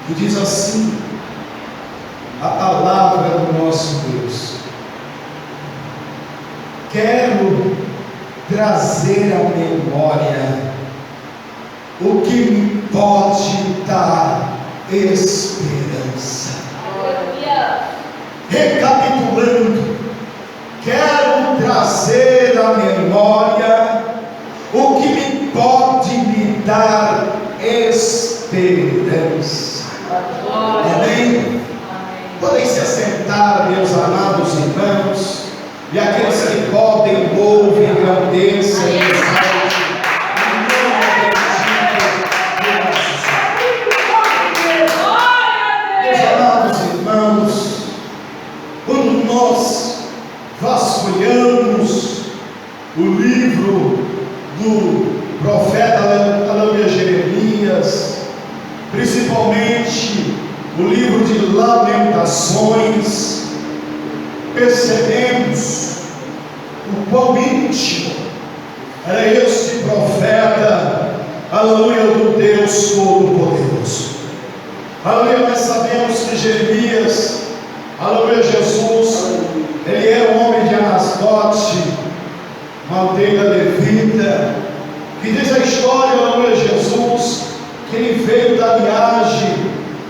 E diz assim a palavra do nosso Deus: quero trazer à memória o que me pode dar esperança. Recapitulando, quero trazer à memória o que me pode me dar esperança. Amém? Podem se assentar, meus amados irmãos, e aqueles que podem, louvem, agradeçam e exaltem. Meus amados irmãos, quando nós vasculhamos o livro do profeta aleluia Jeremias, principalmente o livro de Lamentações, percebemos o quão íntimo era este profeta, aleluia, do Deus Todo-Poderoso. Aleluia, nós sabemos que Jeremias, aleluia, Jesus, ele era um homem de Anasdote, uma aldeia levita, que diz a história, aleluia, Jesus, que ele veio da viagem,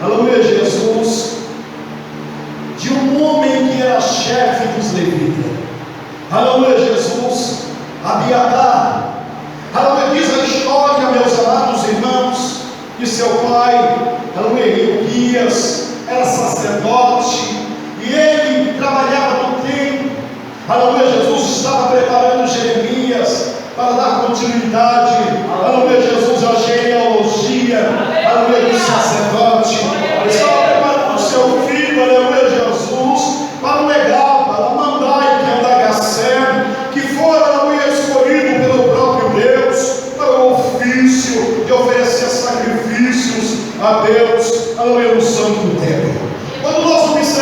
aleluia, Jesus, de um homem que era chefe dos levitas, aleluia, Jesus, Abiatar. Aleluia, diz a história, meus amados irmãos, que seu pai, aleluia, Hilquias, era sacerdote, e ele trabalhava no templo. Aleluia, Jesus estava preparando Jeremias para dar continuidade, aleluia, Jesus, a genealogia, aleluia, do sacerdote. Estava preparando o seu filho, aleluia, Jesus, para o legado, para o mandai que anda que fora, aleluia, escolhido pelo próprio Deus para o ofício de oferecer sacrifícios a Deus, aleluia, no santo templo. Quando nós observamos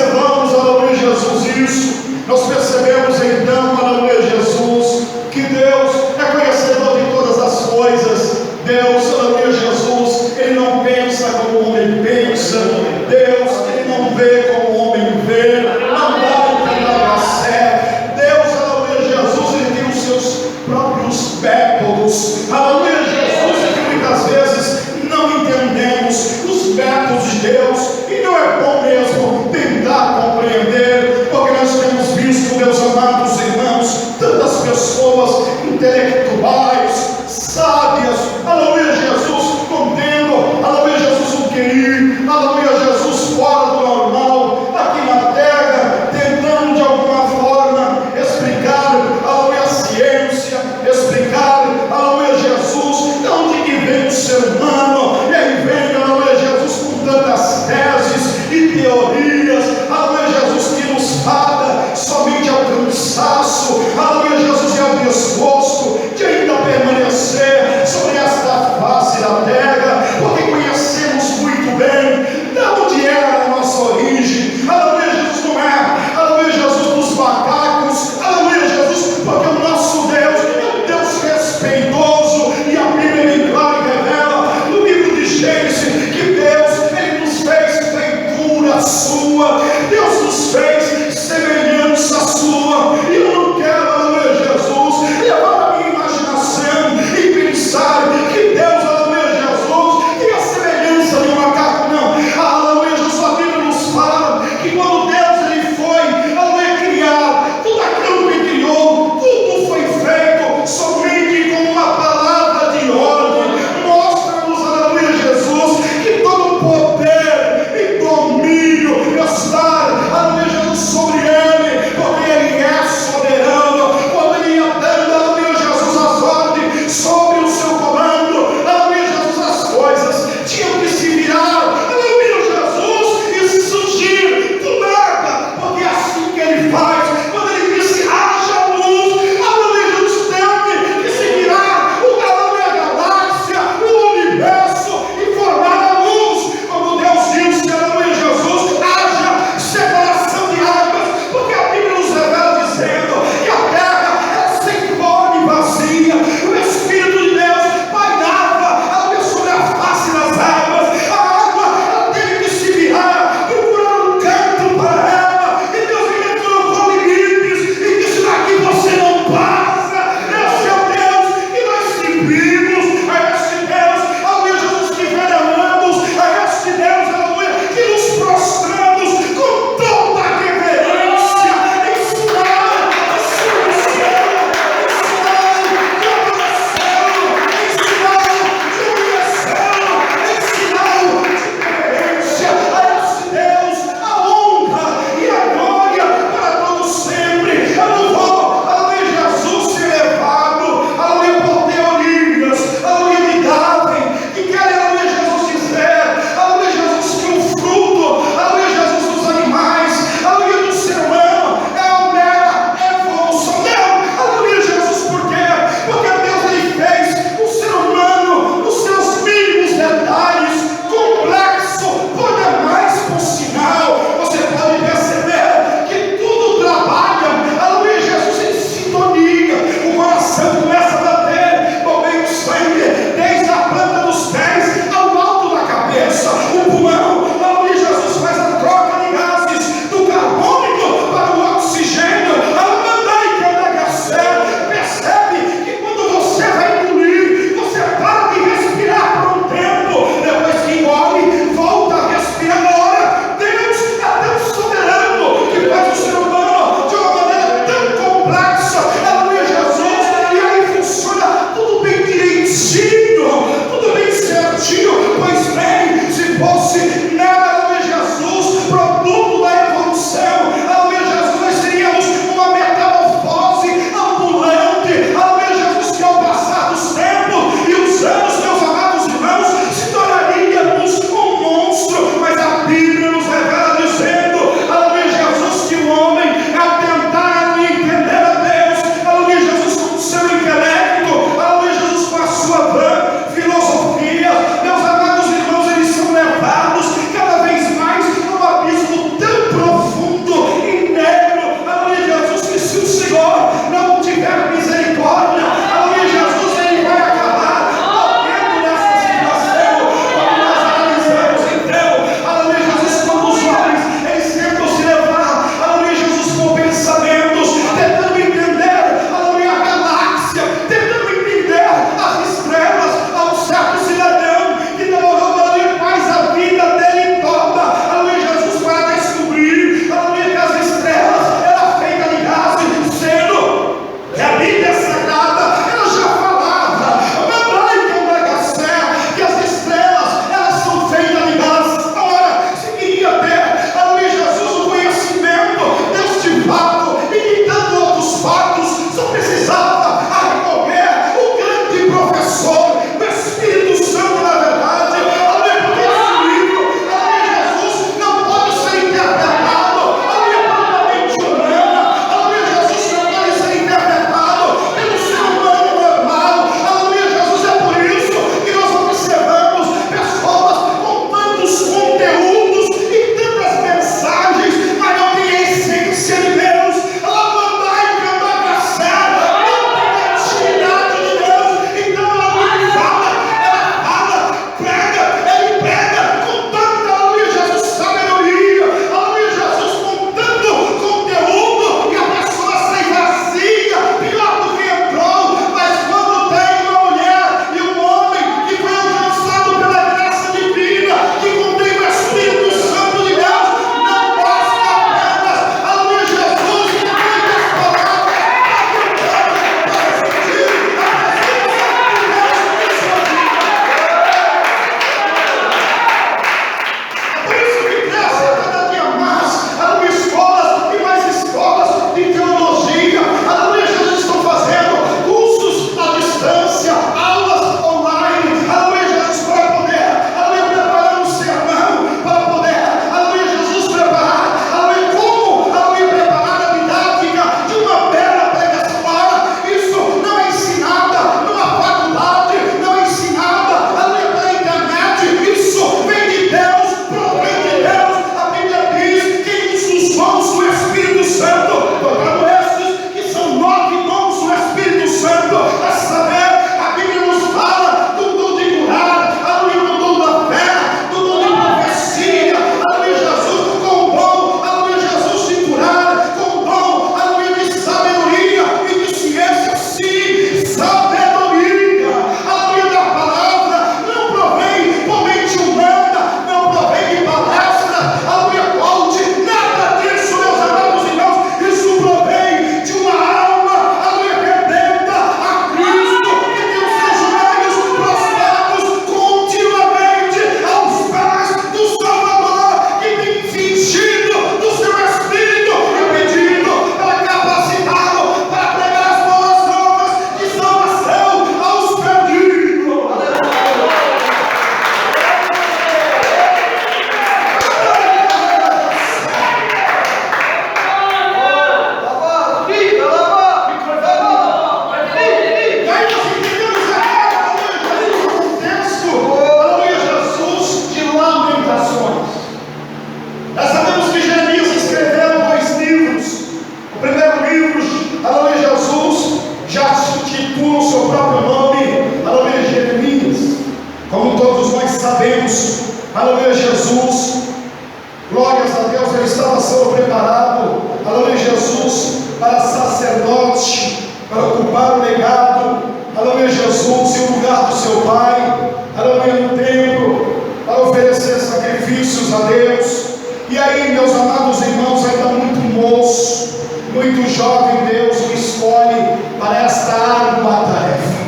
muito jovem, Deus me escolhe para esta árdua tarefa.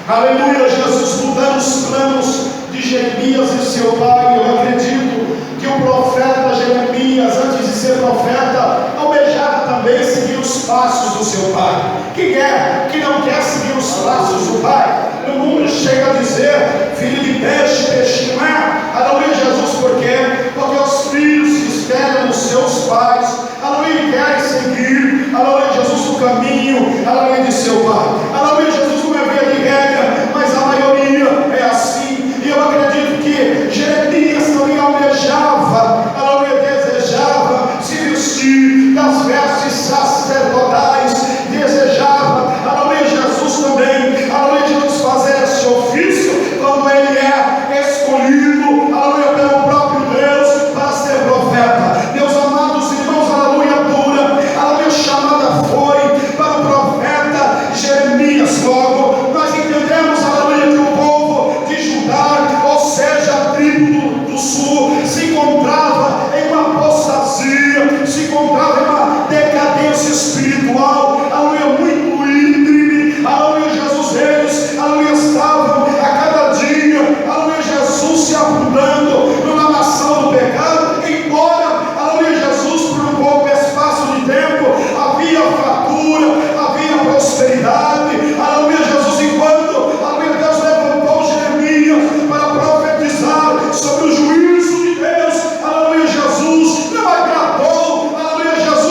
Aleluia, Jesus, mudando os planos de Jeremias e seu pai. Eu acredito que o profeta Jeremias, antes de ser profeta, almejava também seguir os passos do seu pai. Que não quer seguir os passos do pai? No mundo chega a dizer: filho de peixe, peixe não é. Aleluia, Jesus, por quê? Porque os filhos se espelham nos seus pais. Aleluia, querem seguir, aleluia, Jesus, o caminho, aleluia, de seu pai. Aleluia, Jesus, não é via de regra, mas a maioria é assim. E eu acredito que Jeremias também almejava, aleluia, desejava se vestir das vestes sacerdotais, desejava, aleluia, Jesus também, aleluia, Jesus, fazer esse ofício quando ele é escolhido, aleluia, pelo próprio Deus para ser profeta. Meus amados irmãos, aleluia, dura, aleluia, chamada foi para o profeta Jeremias. Logo, nós entendemos, aleluia, que o povo de Judá, ou seja, a tribo do sul, se encontrava em uma apostasia, se encontrava em uma decadência espiritual, aleluia, muito íngreme, aleluia, Jesus, eles, aleluia, estavam a cada dia, aleluia, Jesus, se afundando numa nação do pecado, embora, aleluia, Jesus, por um pouco espaço de tempo, havia fartura, havia prosperidade, aleluia, Jesus, enquanto, aleluia, Deus levantou Jeremias para profetizar sobre o juízo de Deus, aleluia, Jesus, não agradou, aleluia, Jesus,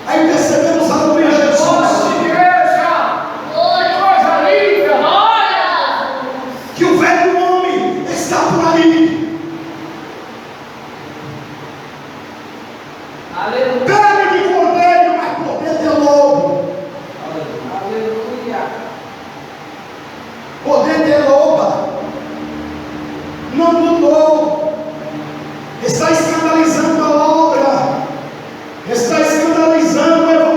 Aí percebemos, aleluia, Jesus. Que o velho homem está por ali. Pele de cordeiro, mas por dentro é lobo. Por dentro é loba. Não mudou. Está escandalizando a obra. Está escandalizando o evangelho.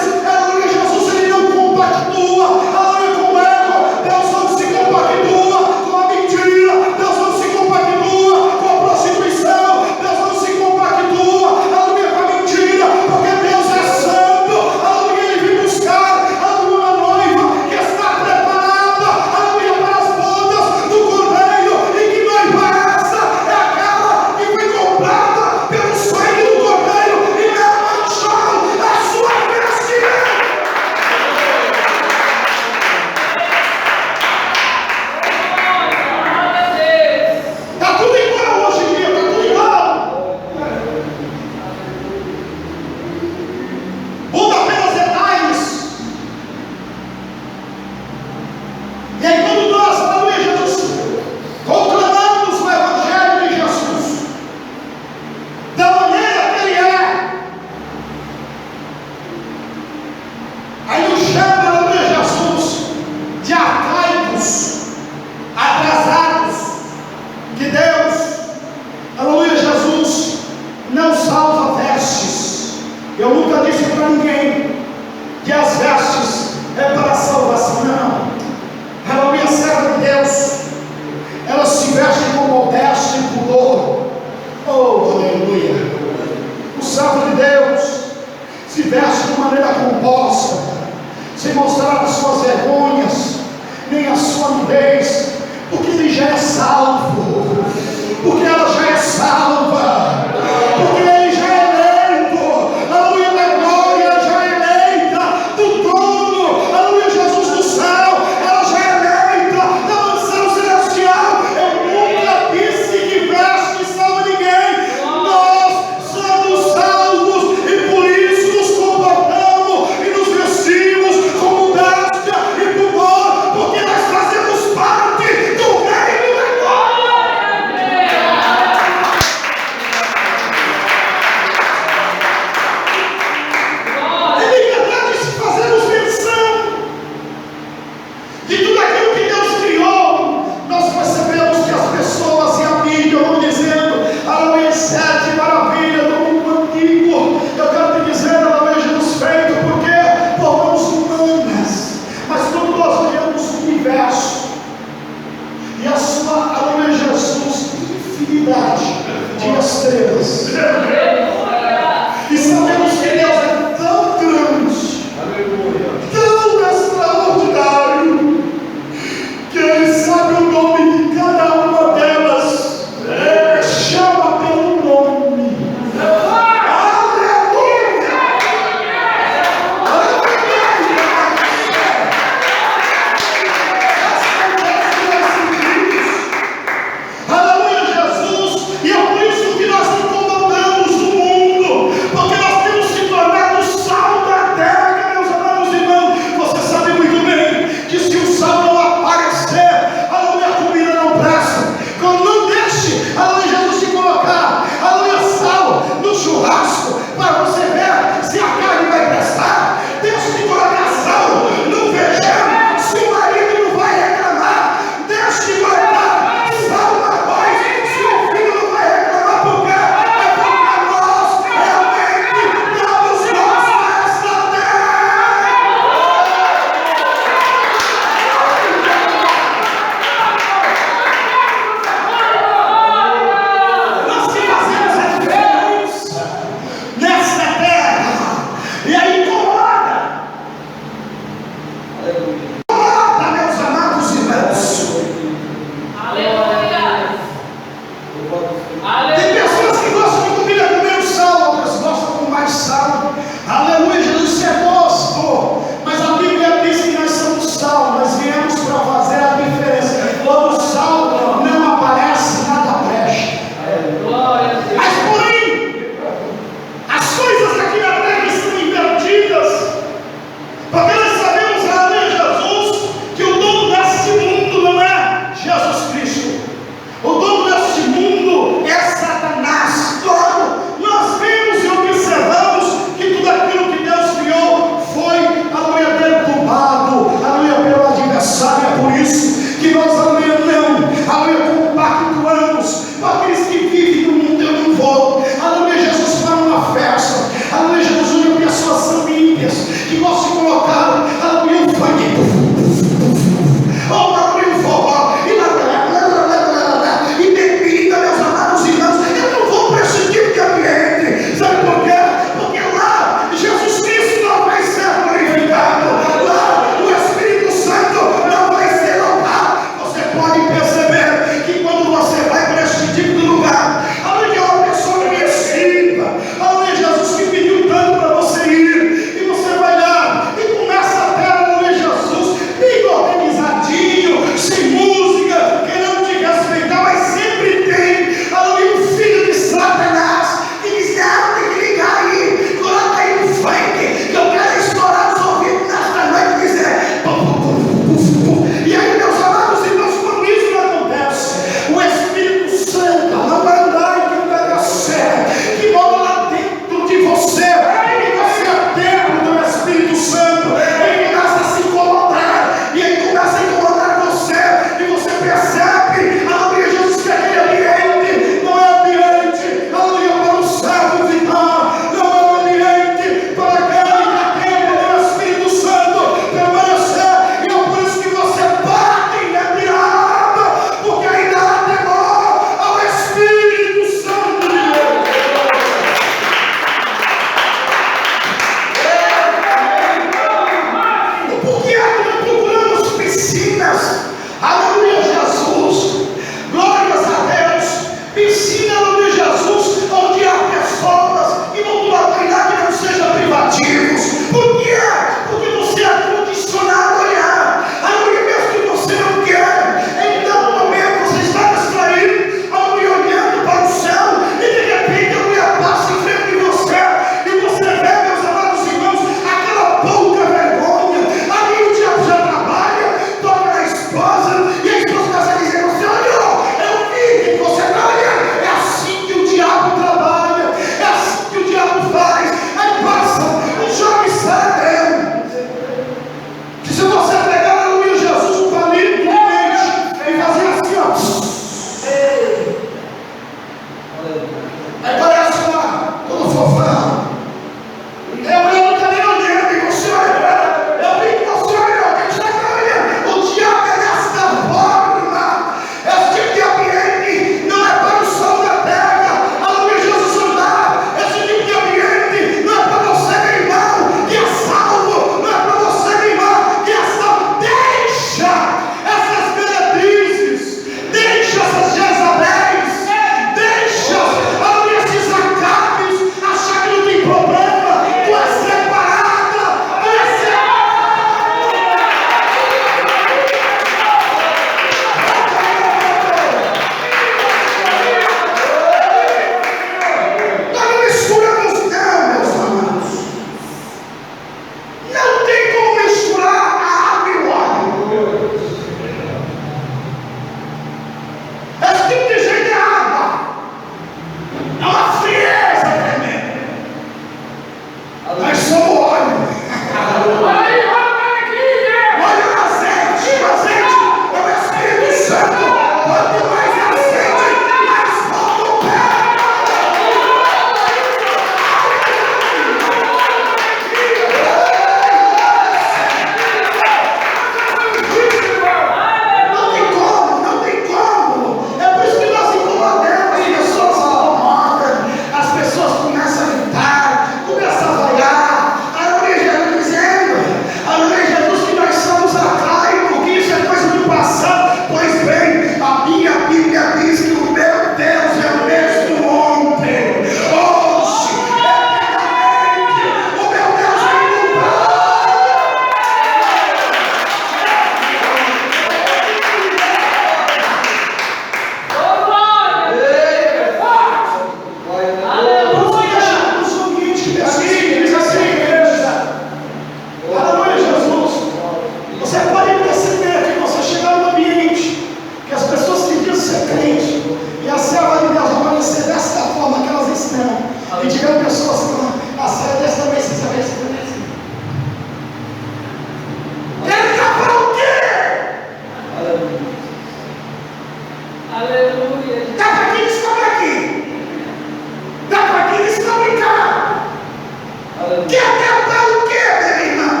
Quer acabar o quê, meu irmão?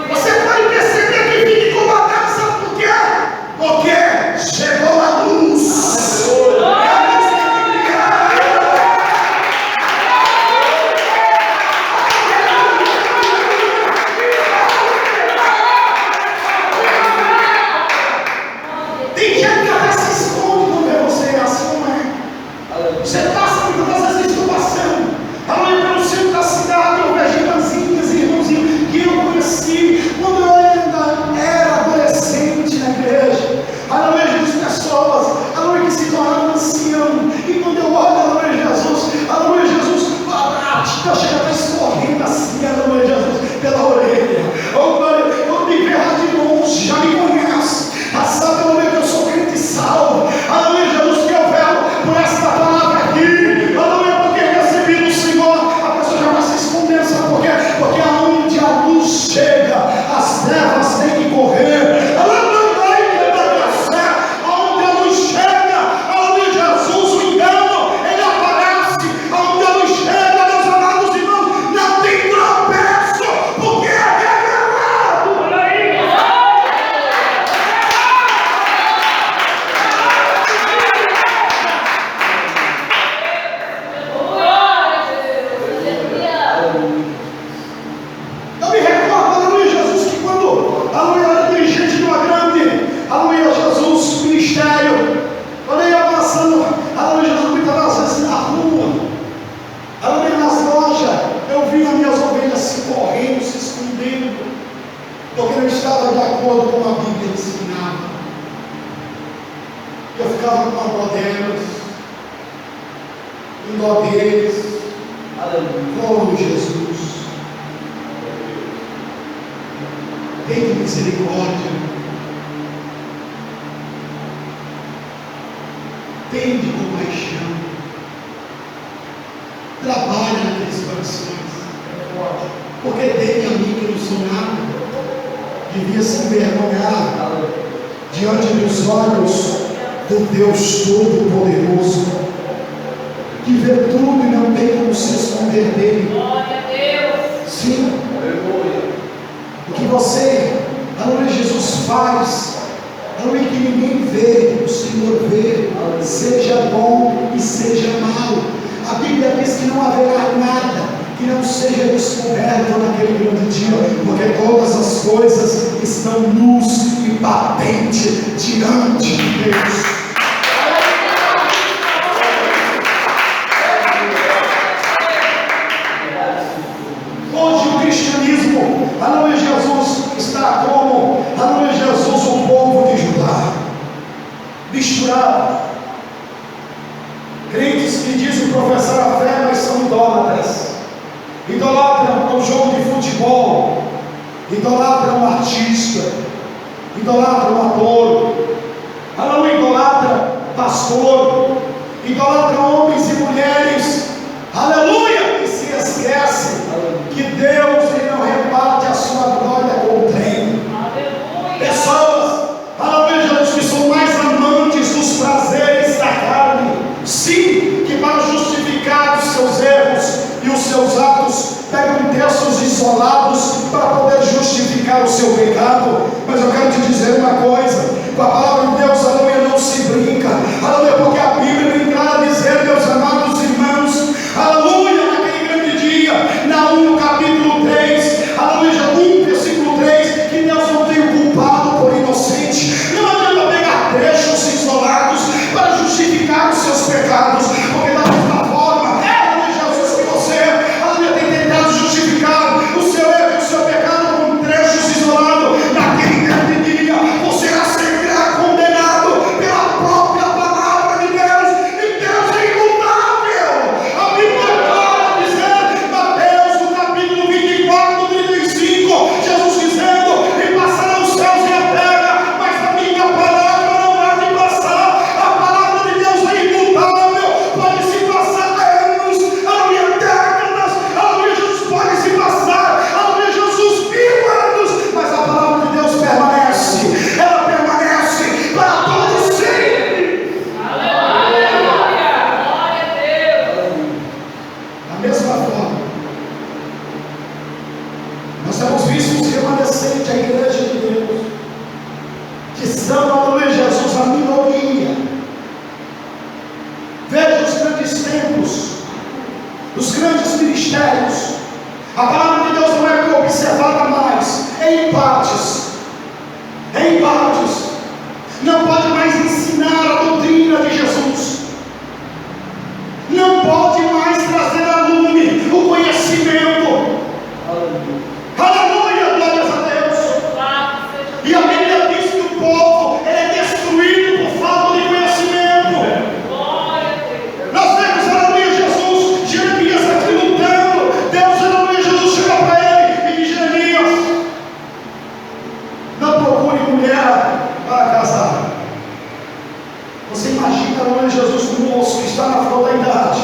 Você pode perceber que fica incomodado, sabe por quê? Porque chegou a luz. Tem gente que até se esconde quando vê você assim, não é? Você passa por todas as vezes estou passando. Aleluia, pelo centro da cidade, eu vejo irmãzinhas e irmãozinhos que eu conheci quando eu ainda era adolescente na igreja. Aleluia, de pessoas, aleluia, que se tornaram anciãos. E quando eu olho, aleluia, Jesus, eu chego até escorrendo assim, aleluia, Jesus, pela orelha. Eu me vejo de longe, já me conhece. Sabe, aleluia, que eu sou crente salvo. Aleluia, Jesus, que eu vejo por esta palavra aqui. Aleluia, porque recebi do Senhor. A pessoa já vai se esconder, sabe por quê? Porque aonde a luz chega, as trevas têm que correr. Aleluia, aonde a luz chega, aleluia, Jesus, o engano, ele aparece. Aonde a luz chega, meus amados irmãos, não tem tropeço, porque é revelado. Eu me recordo, aleluia, Jesus, que quando, aleluia, eu era dirigente de uma grande, aleluia, Jesus, ministério, quando eu ia passando, aleluia, Jesus, muitas vezes na rua, aleluia, nas lojas, eu via minhas ovelhas se correndo, se escondendo, porque não estava de acordo com a Bíblia ensinava. Eu ficava com a dó delas, em dó deles. Oh, Jesus, tem misericórdia, tem de compaixão, trabalha naqueles corações, porque tem a mim que não sou nada, devia se envergonhar diante dos olhos do Deus Todo-Poderoso, que vê tudo e não tem como se esconder dele. Sim, o que você, aleluia, Jesus faz, aleluia, que ninguém vê, o Senhor vê, seja bom e seja mau. A Bíblia diz que não haverá nada que não seja descoberto naquele grande dia, porque todas as coisas estão nus e patente diante de Deus. Hoje o cristianismo, aleluia, Jesus, está como, aleluia, Jesus, o povo de Judá, misturado. Crentes que dizem professar a fé, mas são idólatras. Idolatram um jogo de futebol, idolatram um artista, idolatram um ator, aleluia, idolatram pastor, idolatram homens e mulheres, aleluia, e se esquecem que Deus ele não reparte a sua glória com o treino. Pessoas, aleluia, Jesus, que são mais amantes dos prazeres da carne, sim, que para justificar os seus erros e os seus atos pegam textos isolados para poder justificar o seu pecado. Mas eu quero te dizer uma coisa: com a palavra de Deus, aleluia, não se brinca, aleluia, porque a Bíblia vem clara a dizer, mistérios. A palavra de Deus não é observada mais em partes. Em partes. Não pode mais ensinar a doutrina de Jesus. Não pode mais trazer a lume o conhecimento. Aleluia, glórias a Deus. E a Bíblia diz que o povo é destruído por falta de conhecimento. Nós vemos, aleluia, Jesus, Jeremias aqui lutando. Deus, aleluia, Jesus chega para ele e diz: Jeremias, não procure mulher para casar. Você imagina, aleluia, Jesus, um moço que está na flor da idade.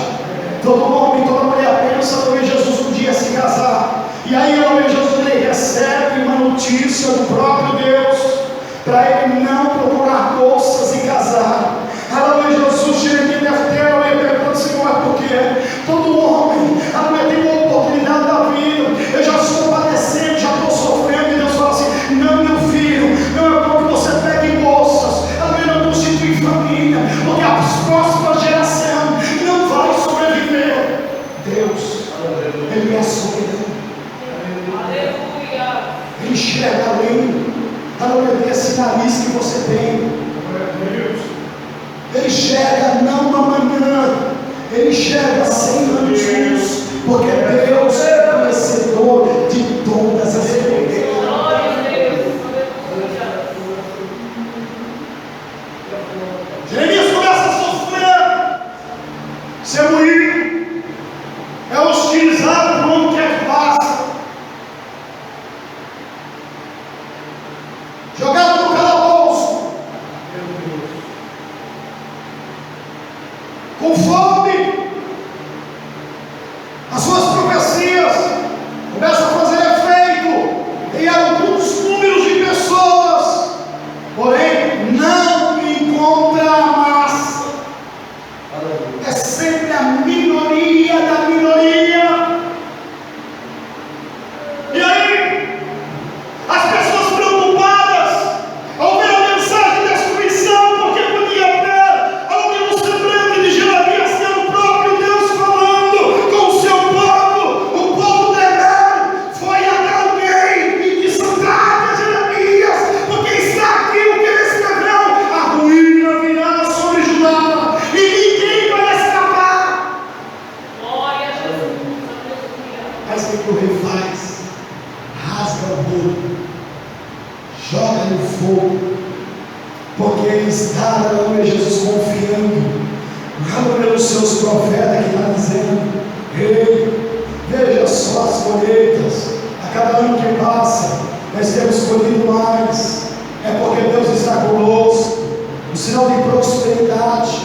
Todo homem, toda mulher pensa, aleluia, Jesus um dia se casar. E aí, aleluia, Jesus, ele recebe uma notícia do próprio Deus para ele não procurar moças e casar. Aleluia, Jesus, Jeremias deve ter, aleluia, pergunta: Senhor, por quê? Todo homem, aleluia, tem uma oportunidade da vida. Eu já estou padecendo, já estou sofrendo. E Deus fala assim: não, meu filho, não é bom que você pegue moças, aleluia, não constitui família, porque a próxima geração não vai sobreviver. Deus, Ele é soberano. Ele enxerga além, aleluia, desse nariz que você tem. Ele enxerga não amanhã, ele enxerga 100 anos, porque Deus é conhecedor de todas as coisas. Jeremias começa a sofrer, ser moído, é hostilizado por onde quer que passa, jogado no calabouço, com fome. As suas profecias começam a fazer efeito em alguns números de pessoas, porém não encontra a massa. É sempre a minoria da minoria. E aí, as pessoas preocupadas ao ver a mensagem de destruição, porque podia ter algo no semblante de Jeremias, ser o próprio Deus falando com o seu povo. O povo tremendo foi até alguém e disse: traga Jeremias, porque está aqui o que ele escreveu: a ruína virá sobre Judá e ninguém vai escapar. Glória a Jesus. Mas o que o rei faz? Rasga o bolo, joga no fogo, porque ele está, aleluia, Jesus, confiando, aleluia, nos seus profetas, que está dizendo: Ei, veja só as colheitas, a cada ano que passa, nós temos colhido mais. É porque Deus está conosco, o sinal de prosperidade,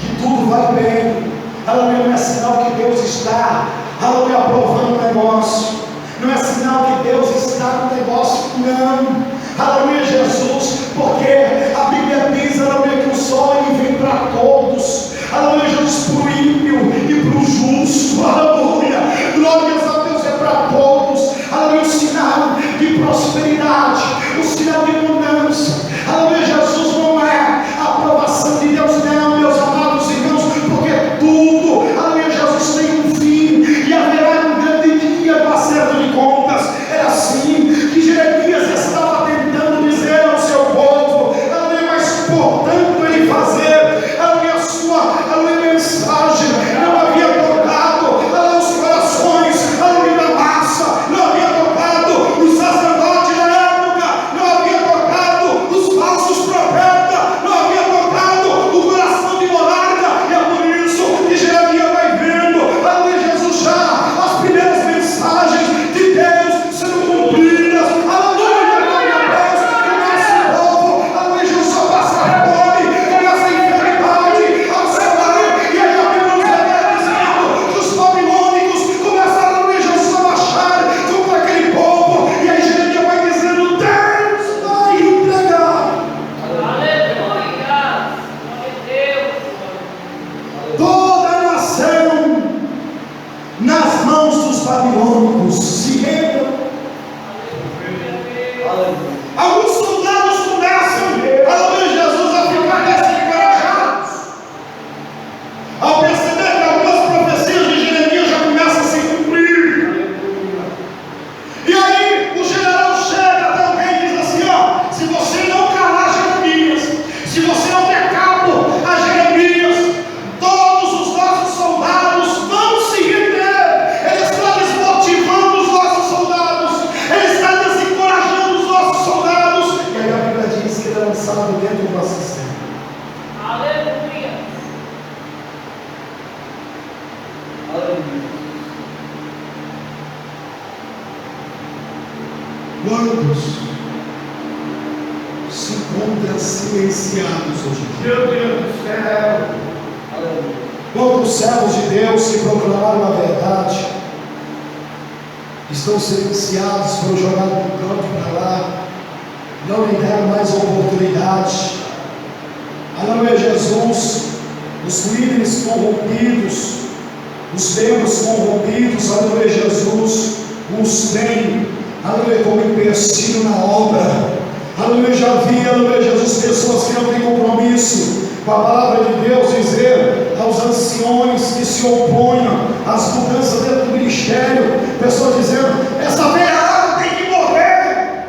que tudo vai bem. Aleluia, não é sinal que Deus está, aleluia, aprovando o negócio. Não é sinal que Deus está no negócio, não. Aleluia, Jesus, porque a Bíblia diz, aleluia, que o sol ele vem para todos. Aleluia, Jesus, para o ímpio e para o justo. Aleluia, glórias a Deus, é para todos. Aleluia, o sinal de prosperidade, o sinal de abundância. Aleluia, Jesus, não é a aprovação de Deus, não, meus amados irmãos, porque tudo, aleluia, Jesus, tem um fim e haverá um grande dia do acerto de contas. Era assim que Jeremias estava tentando dizer ao seu povo, aleluia, mas portanto ele fazer, aleluia, a sua, aleluia, mensagem não havia tocado, aleluia, os corações, aleluia, da massa, não havia tocado os sacerdotes da época, não havia tocado os falsos profetas, não havia tocado o coração de monarca. E é por isso que Jeremias vai vendo, aleluia, Jesus, já as primeiras mensagens de Deus sendo cumpridas. Aleluia, glória a Deus. O nosso povo, aleluia, Jesus, só passa fome, começa a enfermidade, a saudade. Quantos se encontram silenciados hoje em dia? Meu Deus do céu. Quantos servos de Deus que proclamaram a verdade estão silenciados, foram jogados de um canto para lá, não lhe deram mais oportunidade. Aleluia, Jesus. Os líderes corrompidos, os membros corrompidos, aleluia, Jesus os tem, aleluia, como empecilho na obra. Aleluia, já vi, aleluia, Jesus, pessoas que não têm compromisso com a palavra de Deus, dizer aos anciões que se oponham às mudanças dentro do ministério, pessoas dizendo: essa verrada tem que morrer.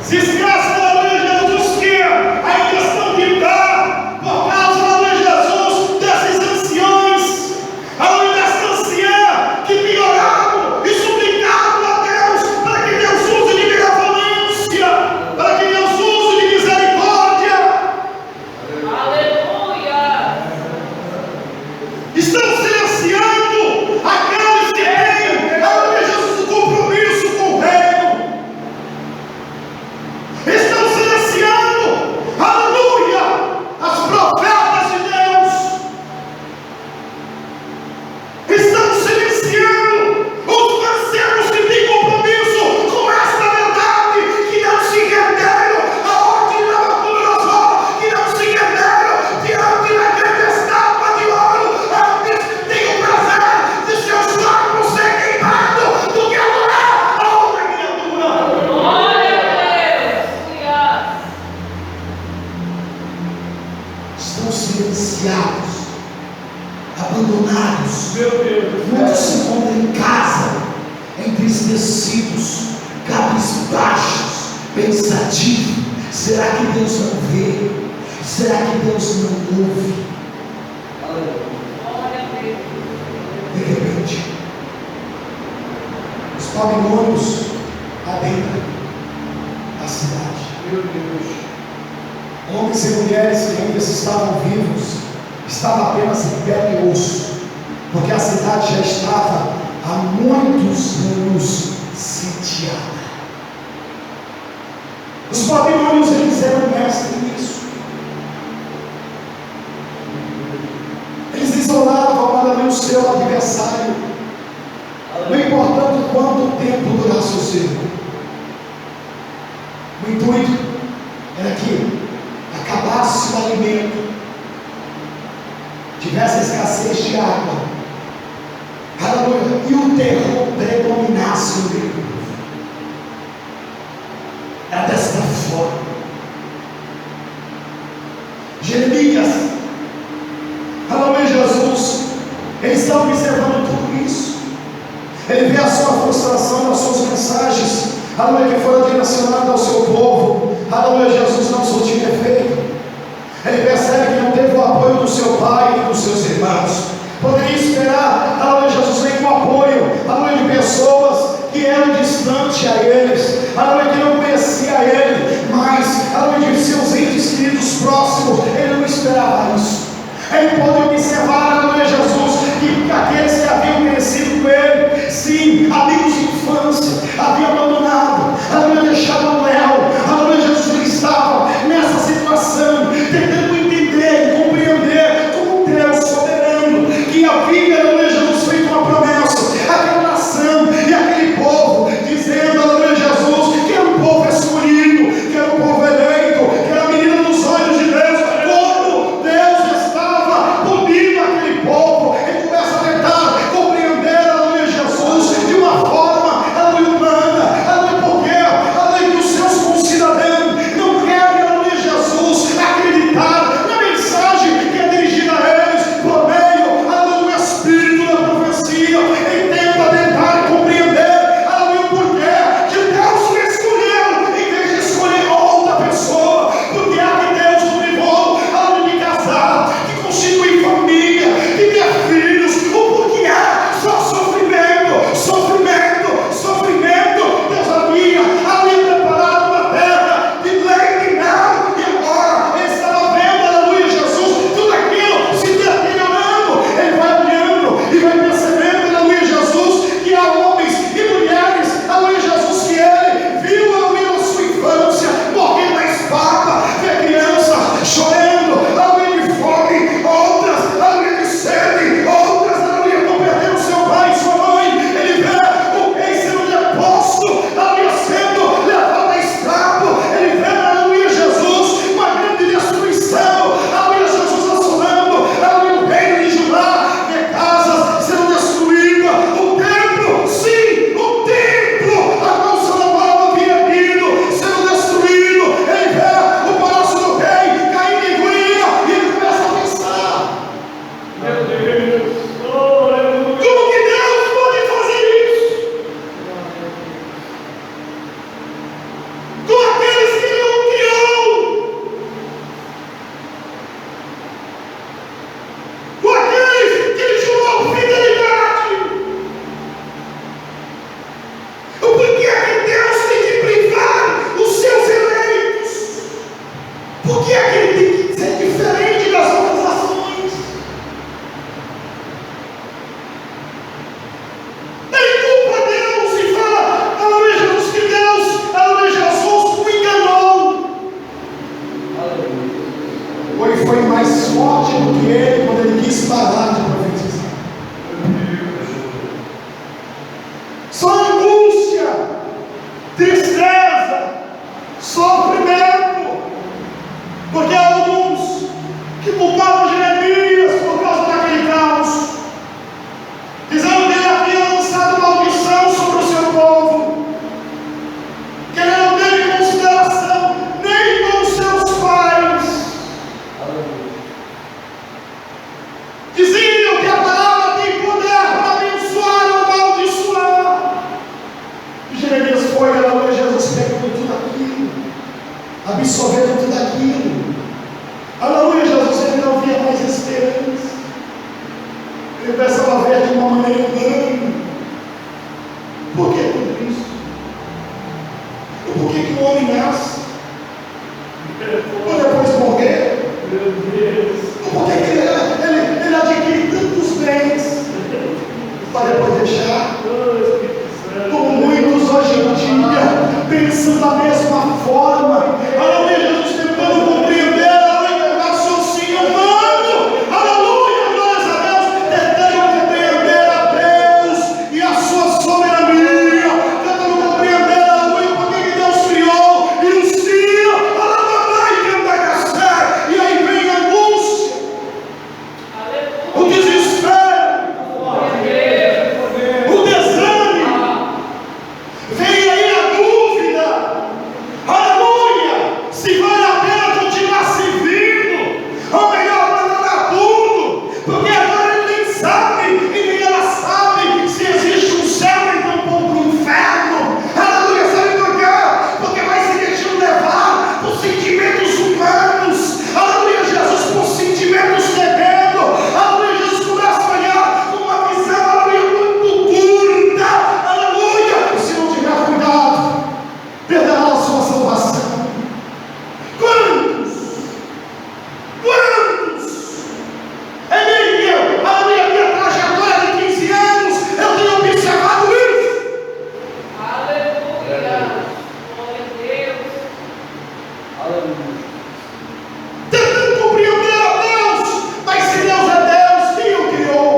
Se esquece, aleluia, Jesus, que a questão de dar por causa, aleluia, Jesus, desses anciões, aleluia, dessa anciã que pioraram e suplicaram a Deus para que Deus use de benevolência, para que Deus use de misericórdia. Aleluia. Estão silenciando aqueles que têm, aleluia, Jesus, o compromisso com o reino. Estão silenciando, aleluia, as profetas de Deus. Estão silenciando os parceiros que têm compromisso com esta verdade, que não se renderam à ordem de Nabucodonosor, que não se renderam diante da grande estátua de ouro. Antes tem o prazer de seus corpos ser queimados do que adorar a outra criatura. Glória a Deus. Aleluia. Estão silenciados, abandonados. Meu Deus. Muitos se encontram em casa, entristecidos, cabisbaixos, pensativos. Será que Deus não vê? Será que Deus não ouve? Glória a Deus. De repente, os babilônios adentram a cidade. Meu Deus. Homens e mulheres que ainda estavam vivos, estavam apenas em pele e osso, porque a cidade já estava há muitos anos sitiada. Os babilônios, eles eram mestres nisso. Eles isolavam para não ser o adversário, não importando quanto tempo durasse o cerco. O intuito era que acabasse o alimento, tivesse escassez de água, aleluia, e o terror predominasse no meio do povo. Era desta forma. Jeremias, aleluia, Jesus, ele está observando tudo isso. Ele vê a sua frustração, as suas mensagens, aleluia, que foram direcionadas ao seu povo. Aleluia, Jesus não surtiu efeito. Ele percebe que não teve o apoio do seu pai e dos seus irmãos. Poderia esperar, aleluia, Jesus vem com apoio, aleluia, de pessoas que eram distantes a eles, aleluia, que não conhecia ele, mas, aleluia, de seus entes queridos próximos. Ele não esperava isso. Ele pode observar, aleluia, Jesus, que aqueles que haviam crescido com ele, sim, amigos de infância, haviam abandonado, aleluia, deixado o léu, aleluia, Jesus, ele estava nessa situação, tentando entender e compreender como Deus soberano, que havia, aleluia, Jesus, feito uma promessa àquela nação e àquele povo, dizendo, aleluia, Jesus, que era um povo escolhido, que era um povo eleito, que era tem que ser diferente das outras ações. Nem culpa Deus e fala, aleluia Jesus, que Deus, aleluia Jesus, o enganou. Ou foi mais forte do que ele quando ele quis parar de profetizar. Só angústia, tristeza, sofrimento, porque há alguns que culpavam Jeremias por causa daquele caos, dizendo que ele havia lançado maldição sobre o seu povo, que ele não teve consideração nem com seus pais. Diziam que a palavra tem poder para abençoar ou amaldiçoar. E Jeremias foi, aleluia, Jesus pegando tudo aquilo, absorvendo tudo aquilo. Aleluia, Jesus, ele não via mais esperança. Ele começava a ver de uma maneira humana. Por que tudo isso? Por que o homem nasce? Ou depois morrer? Meu Deus. Por que ele adquire tantos bens para depois deixar? Como muitos hoje em dia pensam da mesma forma. Aleluia, Jesus tentando compreender, aleluia, o raciocínio humano. Aleluia, glórias a Deus, tentando compreender a Deus e a sua soberania, tentando compreender, aleluia, por que Deus criou e o céu, e aí vem a angústia, o desespero, o desânimo, vem aí a dúvida, aleluia, se vale a pena continuar servindo, ou melhor, abandonar tudo, porque agora ele nem sabe, e nem ela sabe, se existe um céu e tampouco um inferno, aleluia, sabe por quê? Porque vai se deixando levar por sentimentos humanos, aleluia, Jesus, por sentimentos terrenos, aleluia, Jesus começa a olhar com uma visão, aleluia, muito curta, aleluia, e se não tiver cuidado, perderá a sua salvação. Quantos? Aleluia, minha trajetória de 15 anos, eu tenho observado isso. Aleluia. Glória a Deus. Tentando compreender a Deus, mas se Deus é Deus, quem o criou?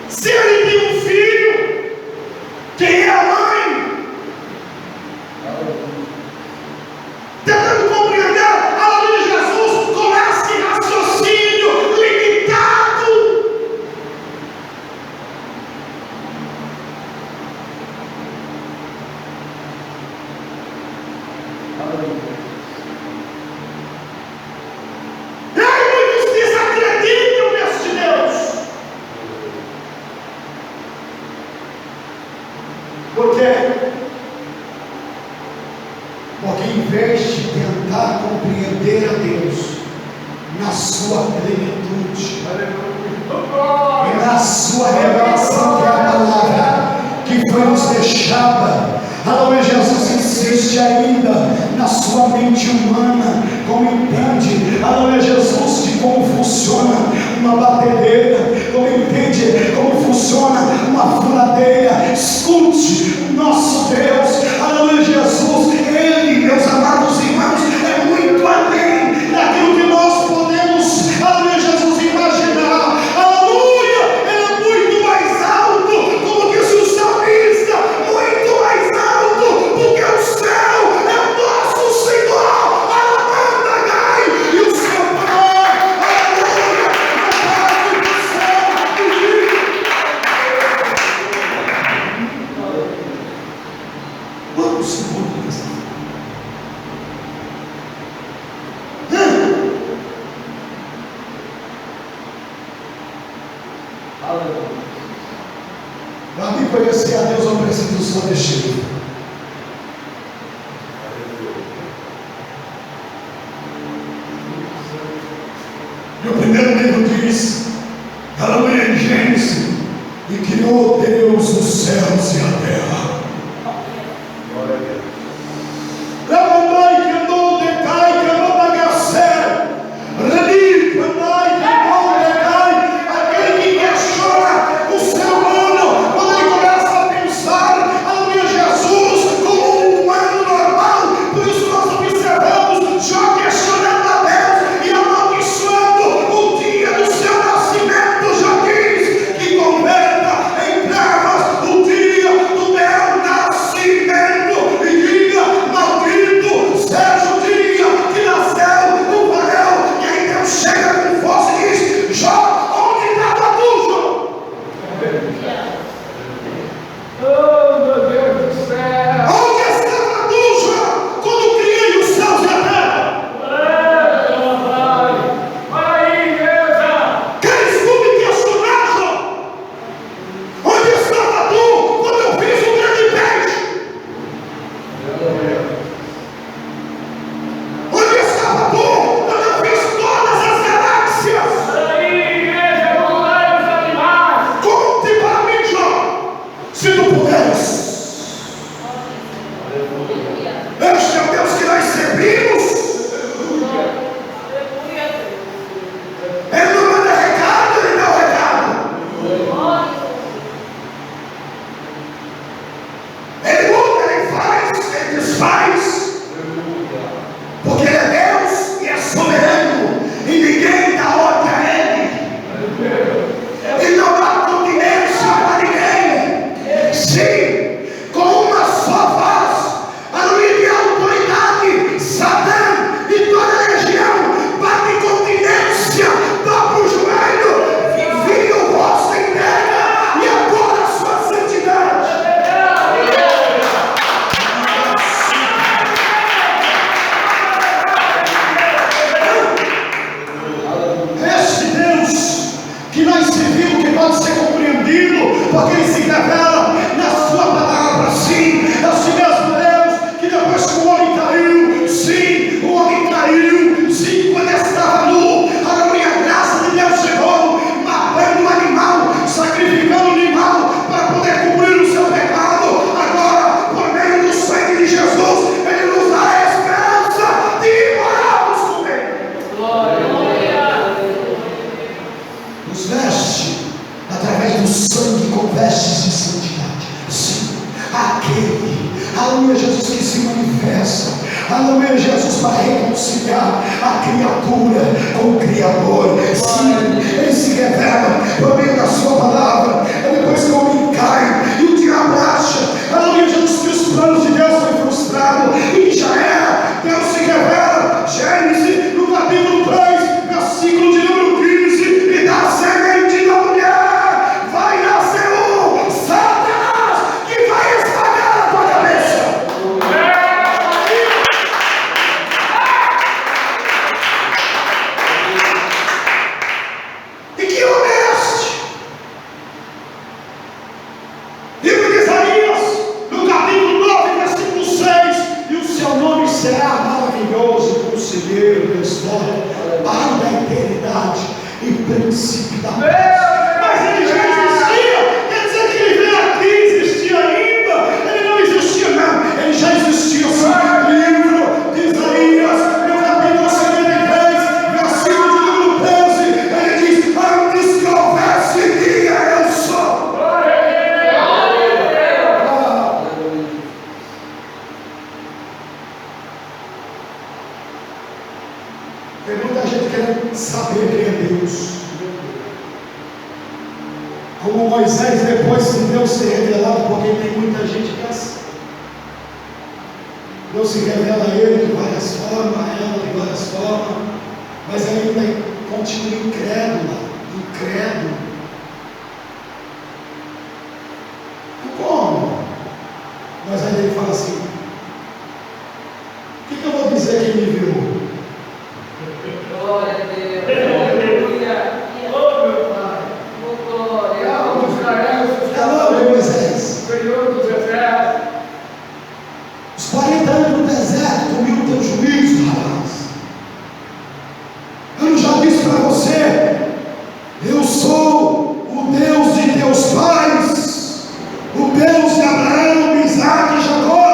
Se ele tem um filho, quem é a mãe? Tentando compreender, aleluia, Jesus, com esse raciocínio limitado. E aí muitos desacreditam nesse Deus. Por quê? Porque em vez de tentar compreender a Deus na sua plenitude e na sua revelação, que é a palavra que foi nos deixada, aleluia, Jesus insiste ainda na sua mente humana, como entende, aleluia, Jesus, de como funciona uma batedeira, como entende como funciona uma furadeira. Escute, o nosso Deus, aleluia, Jesus, Ele, meus amados irmãos, é muito além daquilo que nós podemos, aleluia, Jesus, imaginar. Aleluia, Ele é muito mais alto, como disse o salmista, muito mais alto, porque o céu é o nosso Senhor, Alamandagai, e o seu Pai, aleluia, o Pai do céu, vamos se mobilizar. Para mim conhecer a Deus, eu preciso só deixar. E o primeiro livro diz, aleluia, em Gênesis, e criou Deus os céus e a terra. aquele que questiona o ser humano, quando ele começa a pensar, aleluia, Jesus como um humano normal. Por isso nós observamos Jó questionando a Deus e amaldiçoando o dia do seu nascimento. Jó diz que converta em trevas o dia do meu nascimento e diga: maldito seja o dia que nasceu o varão. E aí Deus chega com força e diz: Jó, onde estava tu, Jó? Oh, meu Deus do céu! Onde estava tu, Jó, quando criei os céus e a terra? Olha aí, igreja! Queres tu me questionar, Jó? Onde estava tu quando eu fiz o grande peixe? Onde estava tu quando eu fiz todas as galáxias? Olha aí, igreja! Vamos lá, os animais! Conte para mim, Jó, se tu puderes. Este é o Deus que nós servimos. Ele não manda recado, ele dá o recado. Ele muda, ele faz, ele desfaz. Porque ele é Deus e é soberano. E ninguém dá ordem a ele. Ele não dá continência para ninguém. Sim, com uma só voz, aleluia, de autoridade, Satã e toda a legião bate continência, dobra o joelho, vira o rosto em terra e adora a sua santidade. Este Deus que nós servimos, que pode ser compreendido, porque ele se revela na sua palavra. Sim, este mesmo Deus que depois que o homem caiu, sim, o homem caiu, sim, quando estava nu, aleluia, a graça de Deus chegou, matando o animal, sacrificando o animal para poder cobrir o seu pecado. Agora, por meio do sangue de Jesus, ele nos dá a esperança de morarmos com ele. Nos veste através do sangue com vestes de santidade. Sim, aquele, aleluia, Jesus que se manifesta, aleluia, Jesus para reconciliar a criatura com o Criador. Sim, ele se revela por meio da sua palavra. É depois que o homem cai e o diabo acha, aleluia, Jesus, que os planos de Deus foi frustrado e já era. Deus se revela, Gênesis, no capítulo 3, versículo de número 15, e da semente da mulher vai nascer um Satanás que vai esmagar a tua cabeça. E que homem é este? Livro de Isaías, no capítulo 9, versículo 6, e o seu nome será maravilhoso, conselheiro, Deus forte, Pai da eternidade e princípio da paz. Mas ele já existia. Quer dizer que ele veio aqui, existia ainda? Ele não existia, não. Ele já existia. Livro de Isaías, no capítulo 53, versículo de número 13, ele diz: antes que houvesse dia, eu sou. Tem muita gente querendo saber quem é Deus. Como Moisés, depois que Deus se revelado, porque tem muita gente que é assim. Deus se revela a ele de várias formas, a ela de várias formas, mas ainda continua incrédula, incrédulo. Como? Mas aí ele fala assim: o que eu vou dizer que me viu? Glória a Deus. Aleluia. Oh, meu Pai! Oh, glória. Alto Israel, Calma, Moisés. Senhor dos exércitos! Os 40 anos no deserto comigo teu juízo, rapaz. Eu não já disse para você: eu sou o Deus de teus pais, o Deus de Abraão, Isaac e Jacó.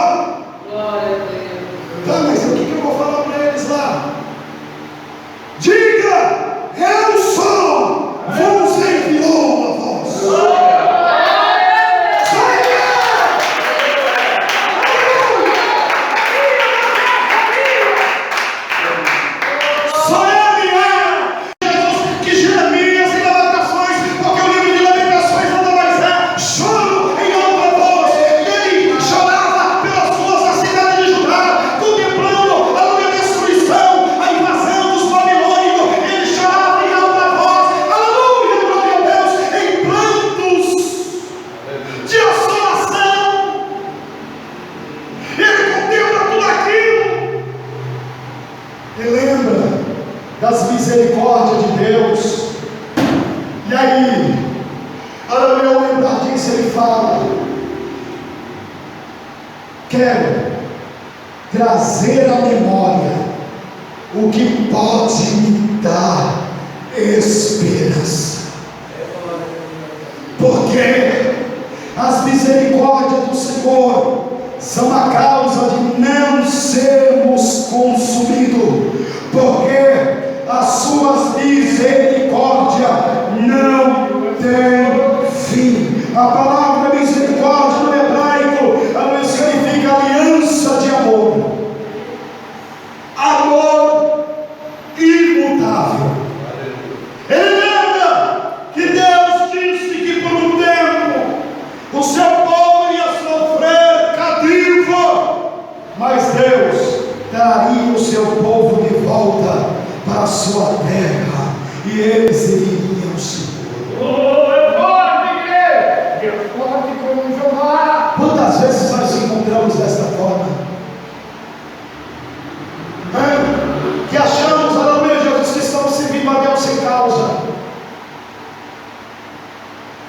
das misericórdias de Deus. E aí, ao lembrar disso, ele fala: quero trazer à memória o que pode me dar esperança. Porque as misericórdias do Senhor são a causa de não sermos consumidos, porque as suas misericórdias não têm fim. A palavra misericórdia no hebraico, ela significa aliança de amor, amor imutável. Ele lembra que Deus disse que por um tempo o seu povo ia sofrer cativo, mas Deus traria o seu povo de volta para a sua terra, e eles iriam seguro. Quantas vezes nós encontramos desta forma? Que achamos, aleluia, Jesus, que estamos servindo a Deus sem causa,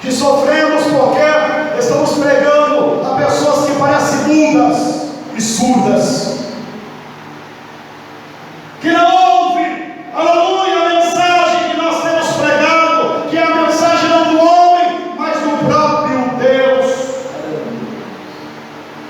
que sofremos porque estamos pregando a pessoas que parecem mudas e surdas, que não ouvem, aleluia, a mensagem que nós temos pregado, que é a mensagem não do homem, mas do próprio Deus.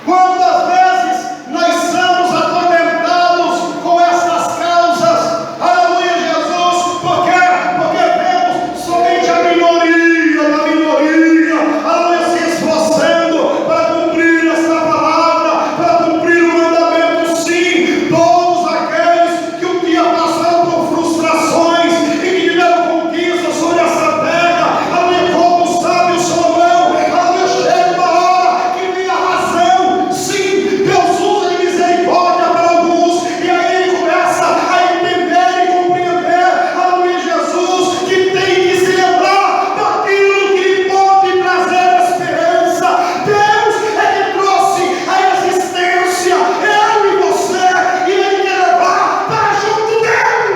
Quantas vezes nós somos atormentados com essas causas, aleluia, Jesus, porque vemos somente a minoria da minoria, aleluia, se esforçando para cumprir esta palavra, para cumprir o mandamento. Sim, todos aqueles que um dia passaram por frustrações e que tiveram conquista sobre essa terra, aleluia, como o sábio Salomão, aleluia, chega uma hora que vem a razão. Sim, Deus usa de misericórdia para alguns, e aí ele começa a entender e compreender, aleluia, Jesus, que tem que se lembrar daquilo que lhe pode trazer esperança. Deus é que trouxe a existência, eu e você, e ele quer levar para junto dele.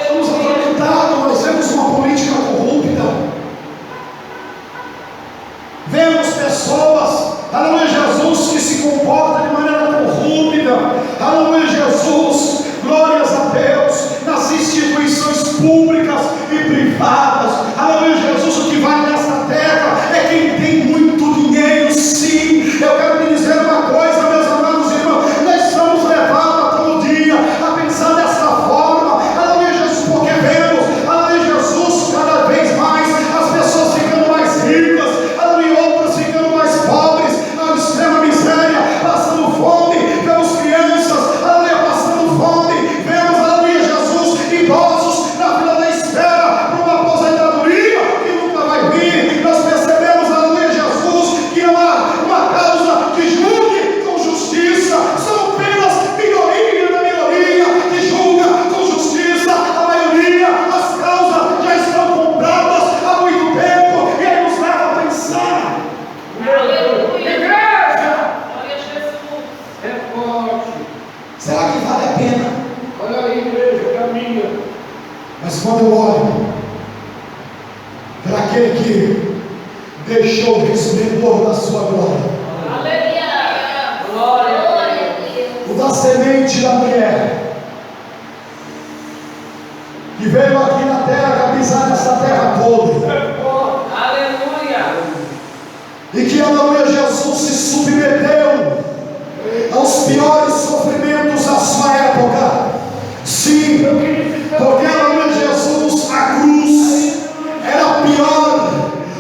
Somos atormentados, nós vemos uma política corrupta, vemos pessoas, aleluia, Jesus, que se comportam de maneira corrupta, aleluia, Jesus, glórias a Deus, nas instituições públicas e privadas, aleluia, Jesus. O que vale nessa terra é quem tem muito dinheiro. Sim, eu quero te dizer uma coisa, meus amados irmãos, nós somos levados todo dia a pensar dessa forma, aleluia, Jesus, porque vemos, aleluia, Jesus, cada vez mais as pessoas ficando mais ricas, aleluia, outras ficando mais pobres, na extrema miséria, passando fome, vemos crianças, aleluia, passando fome, vemos, aleluia, Jesus, idosos na fila da espera por uma aposentadoria que nunca vai vir. Nós percebemos, aleluia, Jesus, que não há uma causa que julgue com justiça, são apenas minoria da minoria que julga com justiça. A maioria, as causas já estão compradas há muito tempo, e aí nos leva a pensar: Igreja, Glória a Jesus. é forte. será que vale a pena? Olha aí, igreja, caminha. Mas quando eu olho para aquele que deixou o resplendor da sua glória, Aleluia. Glória a Deus. o da semente da mulher, que veio aqui na terra, a pisar nessa terra toda, Aleluia. e que, aleluia, Jesus se submeteu aos piores sofrimentos da sua época. Sim, porque, aleluia, Jesus, a cruz era a pior,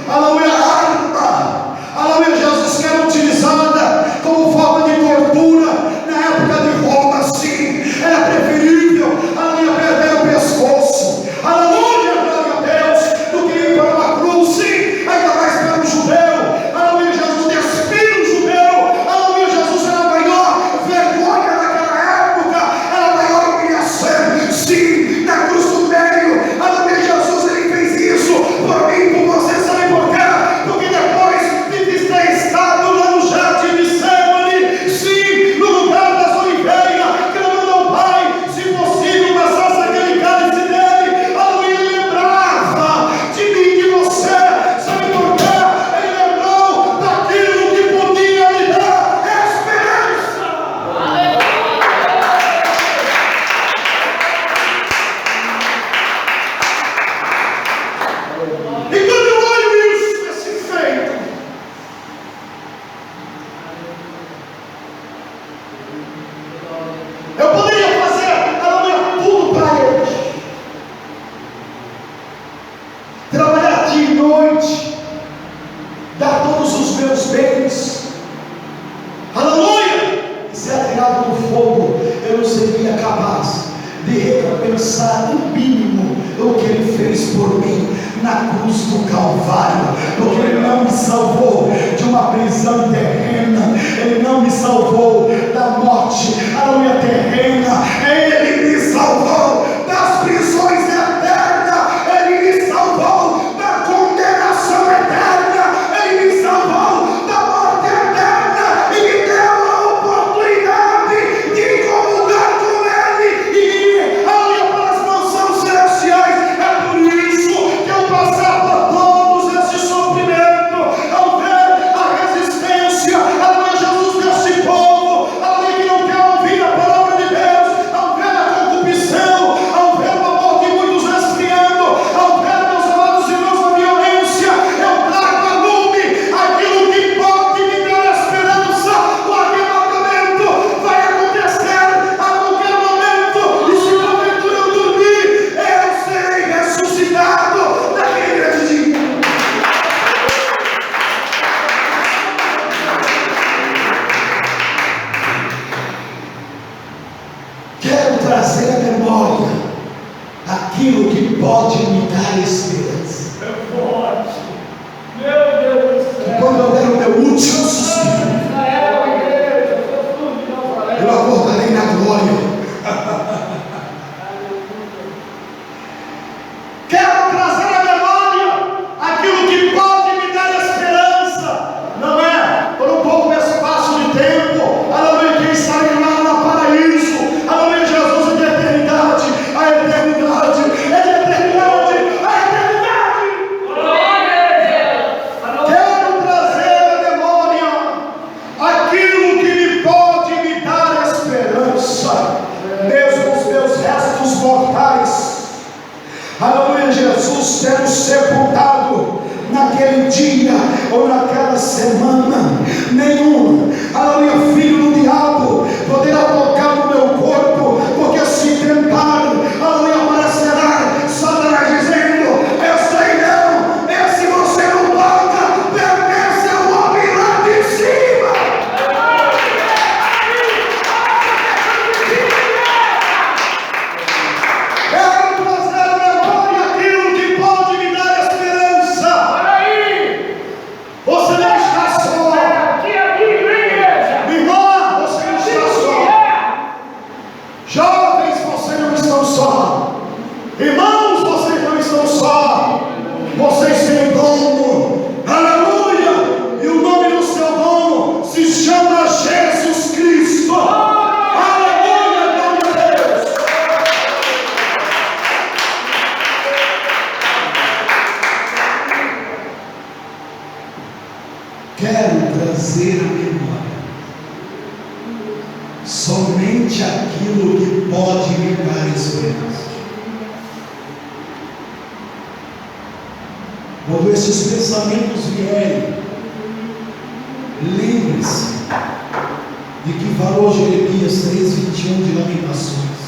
aleluia, arma, aleluia, Jesus, que era utilizada como forma de tortura na época de Roma. Sim, era preferível, aleluia, perder o pescoço, aleluia, glória a Deus, do que ir para uma cruz. Sim, ainda mais para um judeu, aleluia, Jesus, despir o judeu, aleluia, por mim na cruz do Calvário, porque Ele não me salvou de uma prisão terrena, Ele não me salvou da morte, aleluia, terrena, Ele me salvou das prisões eternas, Ele me salvou da condenação eterna, Ele me salvou da morte eterna e me deu a oportunidade de comungar com Ele e aleluia para as mansões celestiais. É por isso que eu passar por todos esse sofrimento, ao ver a resistência, aleluia, Jesus, desse povo, aleluia, que não quer ouvir a palavra de Deus, ao ver a concupiscão, ao ver o amor de muitos resfriando, ao ver, meus amados irmãos, a violência, eu trago a lume aquilo que pode me dar esperança. O arrebatamento vai acontecer a qualquer momento, e se porventura eu dormir, eu serei ressuscitado naquele grande dia. Quero trazer à memória aquilo que pode me dar esperança. É forte. Meu Deus do céu. Quando eu der o meu último suspiro, Israel, igreja, Jesus de Nazaré. eu acordarei na glória. Quero trazer à memória aquilo que pode me dar esperança. Não é por um pouco espaço de tempo, aleluia, quem está lá no paraíso, aleluia, Jesus, é de eternidade, a eternidade, é de eternidade, a eternidade. Glória a Deus. Quero trazer à memória aquilo que me pode me dar esperança, mesmo os meus restos mortais, aleluia, Jesus, sendo sepultado naquele dia ou naquela semana, nenhum, aleluia, filho do diabo poderá tocar no meu corpo, porque se tentar, aleluia, aparecerá Satanás dizendo: esse aí não, esse você não toca, pertence ao homem lá de cima. Quero trazer à memória aquilo que pode me dar esperança. Olha aí. Você não está só. Aqui, igreja. Irmã, você não está só. Jovens, vocês não estão só. Irmãos, vocês não estão só. Vocês têm dono. Aleluia. E o nome do seu dono se chama Jesus Cristo. Aleluia, glória a Deus. Quero trazer à memória somente aquilo que pode me dar esperança. Quando esses pensamentos vierem, lembre-se de que falou Jeremias 3:21 de Lamentações.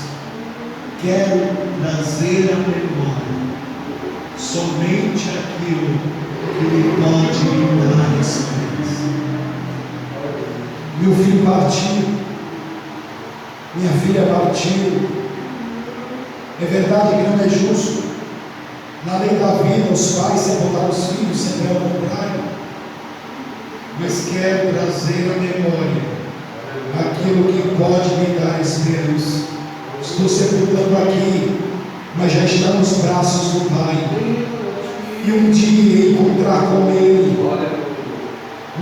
Quero trazer à memória somente aquilo que me pode me dar esperança. Meu filho partiu, minha filha partiu. É verdade que não é justo, na lei da vida, os pais sepultar os filhos, sempre é o contrário. Mas quero trazer à memória aquilo que pode me dar esperança. Estou sepultando aqui, mas já está nos braços do Pai. E um dia encontrar com Ele,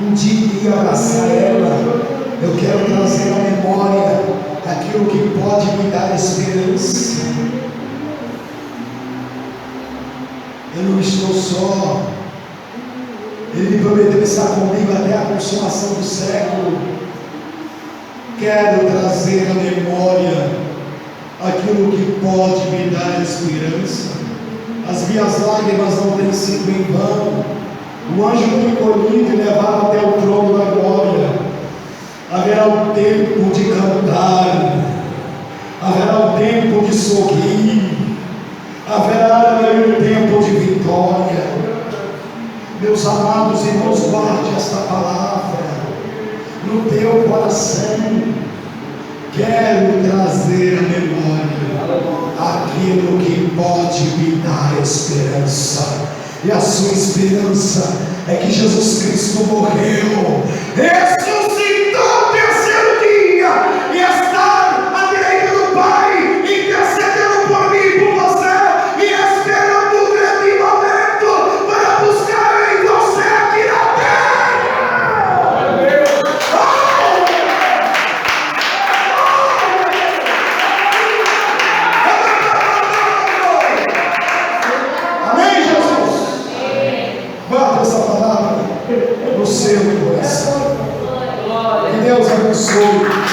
um dia abraçar ela. Eu quero trazer à memória aquilo que pode me dar esperança. Eu não estou só. Ele me prometeu estar comigo até a consumação do século. Quero trazer à memória aquilo que pode me dar esperança. As minhas lágrimas não têm sido em vão. O anjo foi colhido e levado até o trono da glória. Haverá o tempo de cantar, haverá o tempo de sorrir, haverá o tempo de vitória. Meus amados irmãos, guarde esta palavra no teu coração. Quero trazer à memória aquilo que pode me dar esperança. E a sua esperança é que Jesus Cristo morreu, ressuscitou no terceiro dia e está à direita do Pai, intercedendo por mim e por você, e esperando um grande momento para buscar em você aqui na terra. Amém, Jesus? Guarda essa palavra no seu coração. Que Deus abençoe.